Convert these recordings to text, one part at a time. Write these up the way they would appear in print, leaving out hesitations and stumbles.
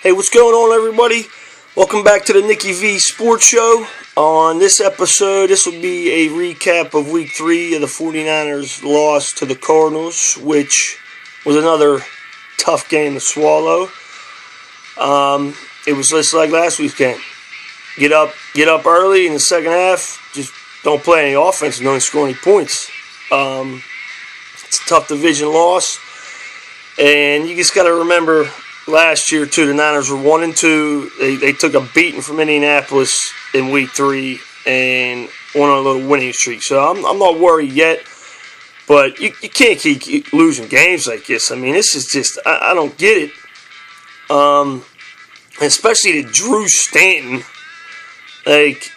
Hey, what's going on, everybody? Welcome back to the NickieV Sports Show. On this episode, this will be a recap of Week 3 of the 49ers' loss to the Cardinals, which was another tough game to swallow. It was just like last week's game. Get up early in the second half, just don't play any offense and don't score any points. It's a tough division loss, and you just got to remember last year, too, the Niners were 1-2. They took a beating from Indianapolis in Week 3 and went on a little winning streak. So I'm not worried yet, but you can't keep losing games like this. I mean, this is just, I don't get it. Especially to Drew Stanton. Like,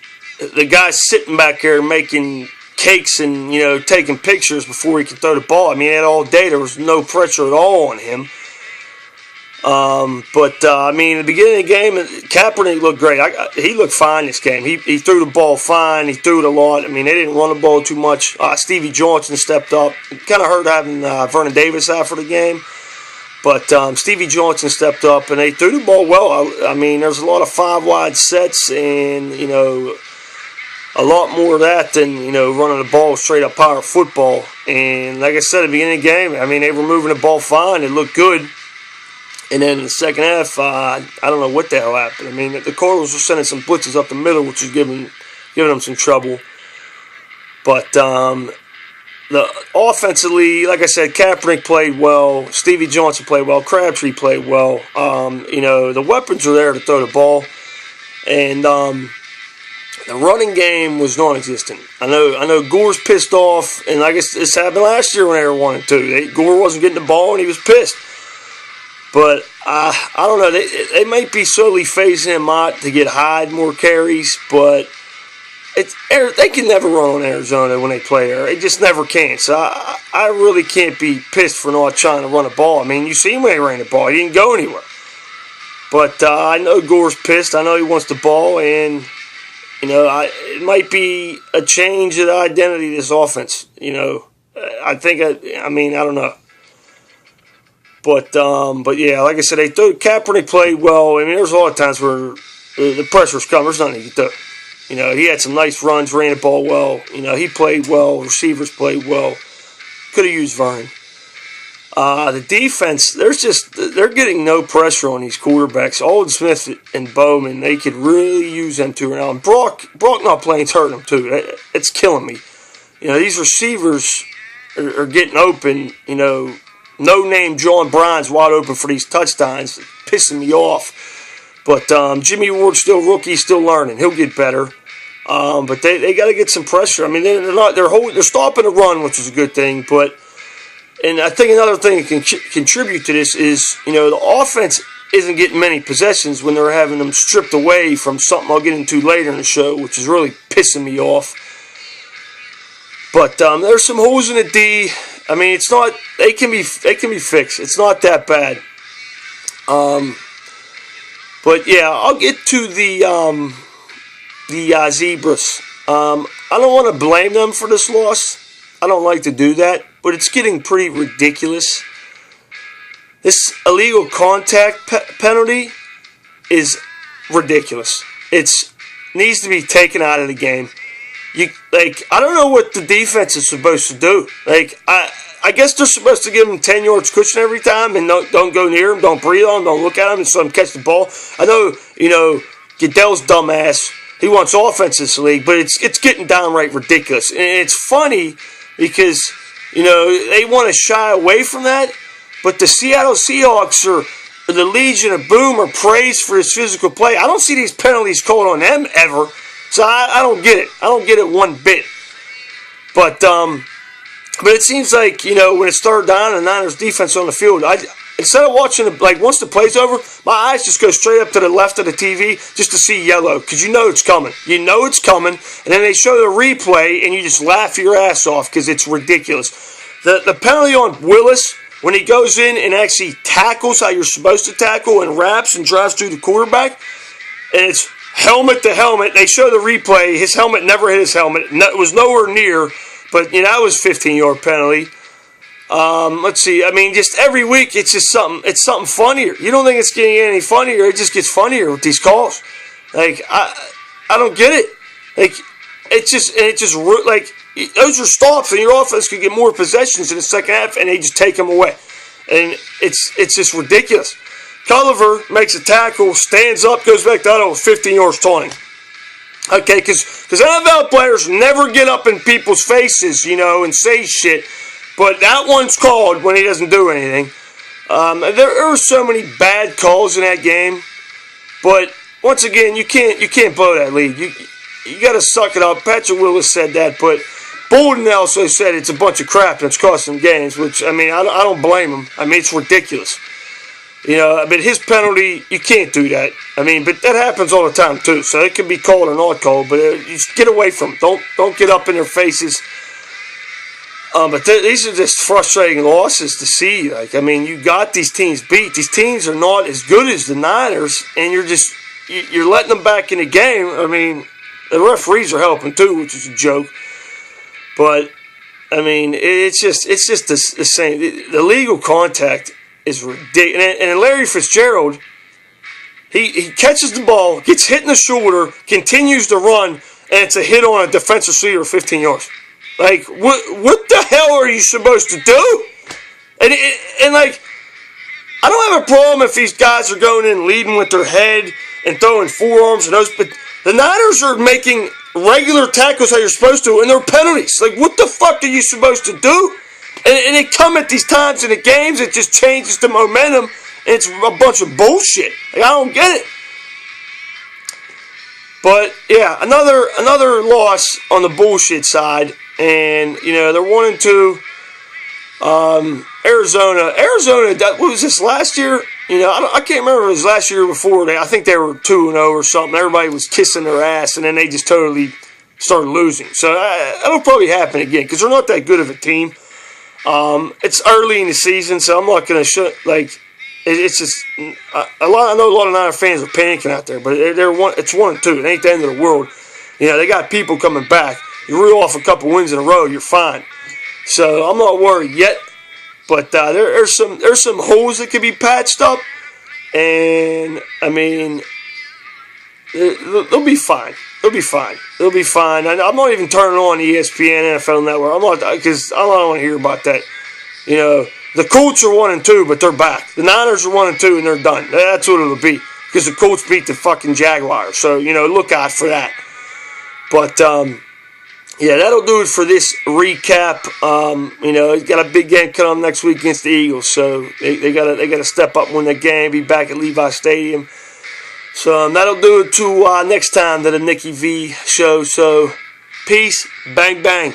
the guy's sitting back there making cakes and, taking pictures before he can throw the ball. I mean, all day there was no pressure at all on him. At the beginning of the game, Kaepernick looked great. He looked fine this game. He threw the ball fine. He threw it a lot. I mean, they didn't run the ball too much. Stevie Johnson stepped up. Kind of hurt having Vernon Davis out for the game. But Stevie Johnson stepped up, and they threw the ball well. I mean, there's a lot of five-wide sets and, a lot more of that than, running the ball straight up power football. And like I said at the beginning of the game, I mean, they were moving the ball fine. It looked good. And then in the second half, I don't know what the hell happened. I mean, the Cardinals were sending some blitzes up the middle, which was giving them some trouble. But offensively, like I said, Kaepernick played well. Stevie Johnson played well. Crabtree played well. The weapons are there to throw the ball. And the running game was non-existent. I know Gore's pissed off, and I guess this happened last year when they were 1-2. Gore wasn't getting the ball, and he was pissed. But I don't know. They might be slowly phasing him out to get Hyde more carries, but they can never run on Arizona when they play there. They just never can. So I really can't be pissed for not trying to run a ball. I mean, you see him when they ran the ball. He didn't go anywhere. But I know Gore's pissed. I know he wants the ball, and it might be a change of the identity of this offense. I don't know. But yeah, like I said, Kaepernick played well. I mean, there's a lot of times where the pressure's coming. There's nothing he could do. He had some nice runs, ran the ball well. He played well. Receivers played well. Could have used Vernon. The defense, they're getting no pressure on these quarterbacks. Alden Smith and Bowman, they could really use them too right now. And Brock not playing's hurting them too. It's killing me. These receivers are getting open. No-name John Bryan's wide open for these touchdowns, pissing me off. But Jimmy Ward's still rookie, still learning. He'll get better. But they got to get some pressure. I mean, they're stopping the run, which is a good thing. And I think another thing that can contribute to this is, the offense isn't getting many possessions when they're having them stripped away from something I'll get into later in the show, which is really pissing me off. But there's some holes in the D. I mean, it's not. They can be fixed. It's not that bad. But yeah, I'll get to the Zebras. I don't want to blame them for this loss. I don't like to do that, but it's getting pretty ridiculous. This illegal contact penalty is ridiculous. It needs to be taken out of the game. I don't know what the defense is supposed to do. I guess they're supposed to give them 10 yards cushion every time and don't go near them, don't breathe on them, don't look at them, and so them catch the ball. I know, Goodell's dumbass. He wants offense in this league, but it's getting downright ridiculous. And it's funny because, they want to shy away from that, but the Seattle Seahawks are the Legion of Boom are praised for his physical play. I don't see these penalties called on them ever. So I don't get it. I don't get it one bit. But it seems like, when it started down and the Niners defense on the field, instead of watching once the play's over, my eyes just go straight up to the left of the TV just to see yellow, because it's coming. It's coming, and then they show the replay, and you just laugh your ass off because it's ridiculous. The penalty on Willis, when he goes in and actually tackles how you're supposed to tackle and wraps and drives through the quarterback, and it's helmet to helmet. They show the replay. His helmet never hit his helmet. It was nowhere near, but that was a 15-yard penalty. Let's see. I mean, just every week it's just something. It's something funnier. You don't think it's getting any funnier? It just gets funnier with these calls. Like I don't get it. Like it just like those are stops, and your offense could get more possessions in the second half, and they just take them away, and it's just ridiculous. Culliver makes a tackle, stands up, goes back down, 15 yards taunting. Okay, because NFL players never get up in people's faces, and say shit. But that one's called when he doesn't do anything. There are so many bad calls in that game. But once again, you can't blow that lead. You got to suck it up. Patrick Willis said that, but Bolden also said it's a bunch of crap and it's costing games. Which I don't blame him. It's ridiculous. His penalty, you can't do that. But that happens all the time too. So it can be called or not called. But you just get away from them. Don't get up in their faces. But these are just frustrating losses to see. You got these teams beat. These teams are not as good as the Niners, and you're letting them back in the game. The referees are helping too, which is a joke. But it's just the same. The legal contact is ridiculous. And Larry Fitzgerald, he catches the ball, gets hit in the shoulder, continues to run, and it's a hit on a defensive receiver 15 yards. What the hell are you supposed to do? And I don't have a problem if these guys are going in leading with their head and throwing forearms and those, but the Niners are making regular tackles how you're supposed to, and they're penalties. What the fuck are you supposed to do? And they come at these times in the games, it just changes the momentum, and it's a bunch of bullshit. I don't get it. But yeah, another loss on the bullshit side. And, they're 1-2. Arizona, what was this, last year? I can't remember if it was last year or before. I think they were 2-0 or something. Everybody was kissing their ass, and then they just totally started losing. So that'll probably happen again, because they're not that good of a team. It's early in the season, so I'm not going to it's just, I know a lot of Niner fans are panicking out there, but it's 1-2. It ain't the end of the world. They got people coming back. You reel off a couple wins in a row, you're fine. So I'm not worried yet. But there's some holes that can be patched up, and they'll be fine. They'll be fine. And I'm not even turning on ESPN NFL Network. I'm not, because I don't want to hear about that. The Colts are 1-2, but they're back. The Niners are 1-2, and they're done. That's what it'll be, because the Colts beat the fucking Jaguars. So look out for that. But yeah, that'll do it for this recap. He's got a big game coming up next week against the Eagles, so they gotta step up and win that game. Be back at Levi Stadium. So that'll do it to next time to the NickieV Show. So peace, bang bang.